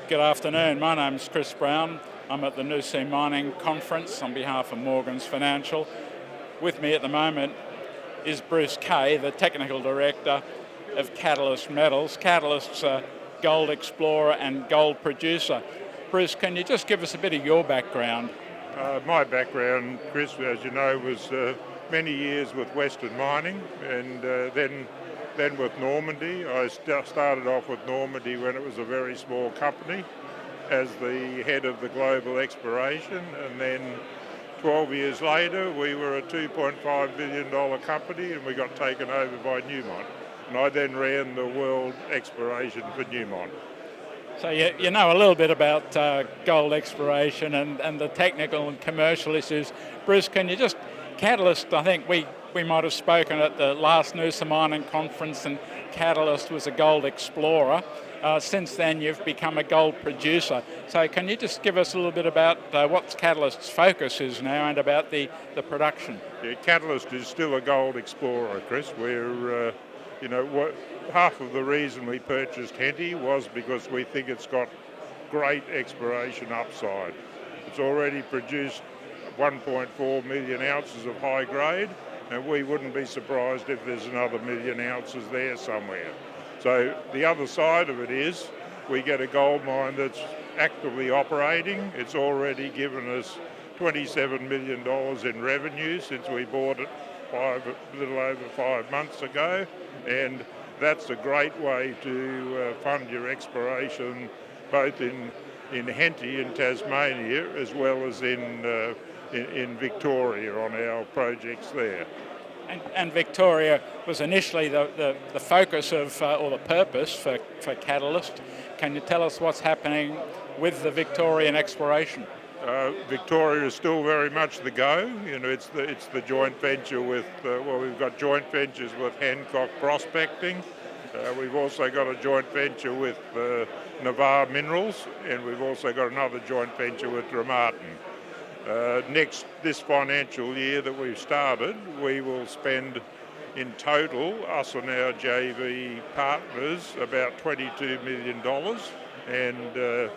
Good afternoon. My name's Chris Brown. I'm at the Noosa Mining Conference on behalf of Morgans Financial. With me at the moment is Bruce Kay, the Technical Director of Catalyst Metals. Catalyst's a gold explorer and gold producer. Bruce, can you just give us a bit of your background? My background, Chris, as you know, was many years with Western Mining and then with Normandy. I started off with Normandy when it was a very small company as the head of the global exploration, and then 12 years later we were a $2.5 billion company and we got taken over by Newmont. And I then ran the world exploration for Newmont. So you know a little bit about gold exploration and the technical and commercial issues. Bruce, can you just, Catalyst, I think we might have spoken at the last Noosa Mining Conference, and Catalyst was a gold explorer. Since then you've become a gold producer. So can you just give us a little bit about what Catalyst's focus is now and about the production? Yeah, Catalyst is still a gold explorer, Chris. We're half of the reason we purchased Henty was because we think it's got great exploration upside. It's already produced 1.4 million ounces of high grade, and we wouldn't be surprised if there's another million ounces there somewhere. So the other side of it is we get a gold mine that's actively operating. It's already given us $27 million in revenue since we bought it a little over 5 months ago, and that's a great way to fund your exploration both in Henty in Tasmania as well as in Victoria on our projects there. And Victoria was initially the focus of, or the purpose for Catalyst. Can you tell us what's happening with the Victorian exploration? Victoria is still very much the go. It's the joint venture with, we've got joint ventures with Hancock Prospecting. We've also got a joint venture with Navarre Minerals, and we've also got another joint venture with Dromarten. This financial year that we've started, we will spend in total, us and our JV partners, about $22 million, and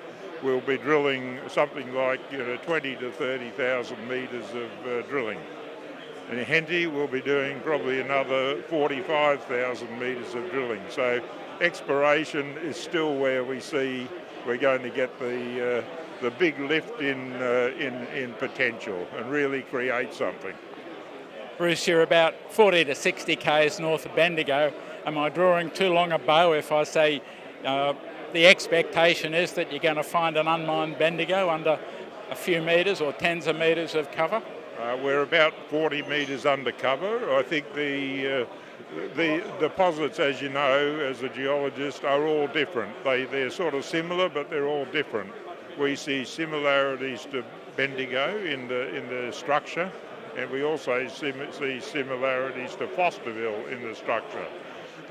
we'll be drilling something like 20 to 30,000 metres of drilling. In Henty we'll be doing probably another 45,000 metres of drilling. So exploration is still where we see we're going to get the big lift in potential and really create something. Bruce, you're about 40 to 60 k's north of Bendigo. Am I drawing too long a bow if I say the expectation is that you're going to find an unmined Bendigo under a few metres or tens of metres of cover? We're about 40 metres under cover. I think the deposits, as you know, as a geologist, are all different. They're sort of similar, but they're all different. We see similarities to Bendigo in the structure, and we also see similarities to Fosterville in the structure.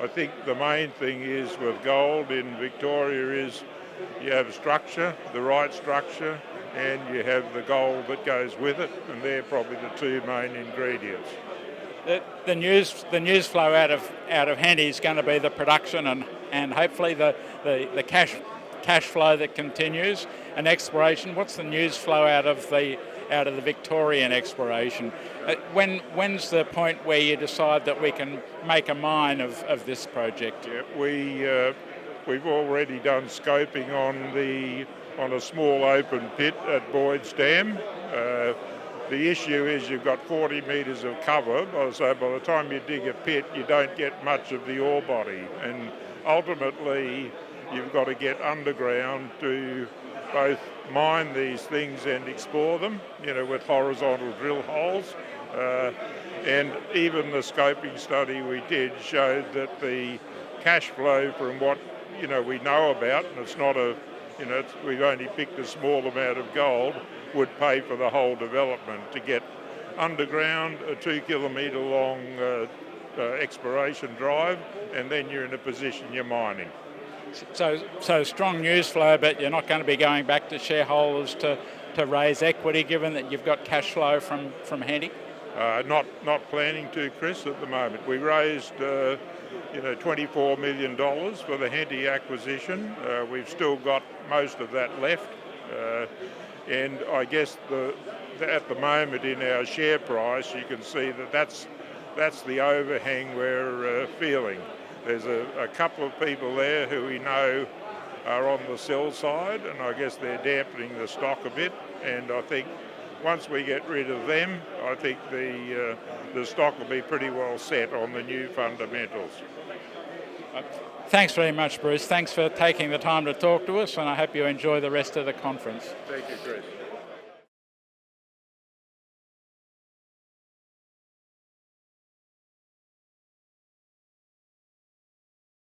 I think the main thing is with gold in Victoria is you have structure, the right structure, and you have the gold that goes with it, and they're probably the two main ingredients. The news flow out of Henty is going to be the production and hopefully the cash flow that continues, and exploration. What's the news flow out of the Victorian exploration? When's the point where you decide that we can make a mine of this project? Yeah, we've already done scoping on a small open pit at Boyd's Dam. The issue is you've got 40 metres of cover, so by the time you dig a pit you don't get much of the ore body, and ultimately you've got to get underground to both mine these things and explore them, with horizontal drill holes. And even the scoping study we did showed that the cash flow from what we know about, and it's not we've only picked a small amount of gold, would pay for the whole development to get underground, a 2 kilometre long exploration drive, and then you're in a position you're mining. So strong news flow, but you're not going to be going back to shareholders to raise equity, given that you've got cash flow from Henty? Not planning to, Chris, at the moment. We raised $24 million for the Henty acquisition. We've still got most of that left. And I guess at the moment in our share price, you can see that's the overhang we're feeling. There's a couple of people there who we know are on the sell side, and I guess they're dampening the stock a bit. And I think once we get rid of them, I think the stock will be pretty well set on the new fundamentals. Thanks very much, Bruce. Thanks for taking the time to talk to us, and I hope you enjoy the rest of the conference. Thank you, Chris.